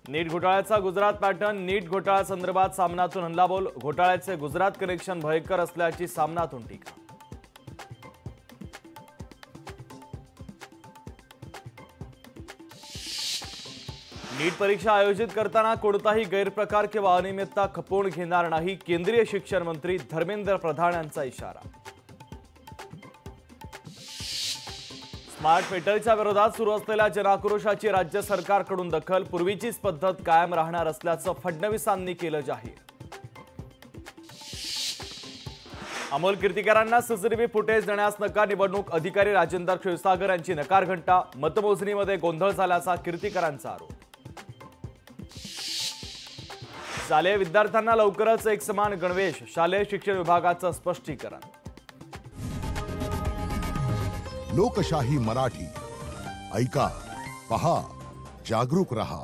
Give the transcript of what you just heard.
नीट घोटाळ्याचा गुजरात पॅटर्न, नीट घोटाळ्यासंदर्भात सामनातून हल्लाबोल, घोटाळ्याचे गुजरात कनेक्शन भयंकर असल्याची सामनातून टीका। नीट परीक्षा आयोजित करताना कोणताही गैरप्रकार किंवा अनियमितता खपवून घेणार नाही, केंद्रीय शिक्षण मंत्री धर्मेंद्र प्रधान यांचा इशारा। स्मार्ट मीटरच्या विरोधात सुरू असलेल्या जनाक्रोशाची राज्य सरकारकडून दखल, पूर्वीचीच पद्धत कायम राहणार असल्याचं फडणवीसांनी केलं जाहीर। अमोल कीर्तिकरांना सीसीटीव्ही फुटेज देण्यास नकार, निवडणूक अधिकारी राजेंद्र क्षीरसागर यांची नकार घंटा, मतमोजणीमध्ये गोंधळ झाल्याचा कीर्तिकरांचा आरोप। शालेय विद्यार्थ्यांना लवकरच एक समान गणवेश, शालेय शिक्षण विभागाचं स्पष्टीकरण। लोकशाही मराठी ऐका, पहा, जागरूक रहा।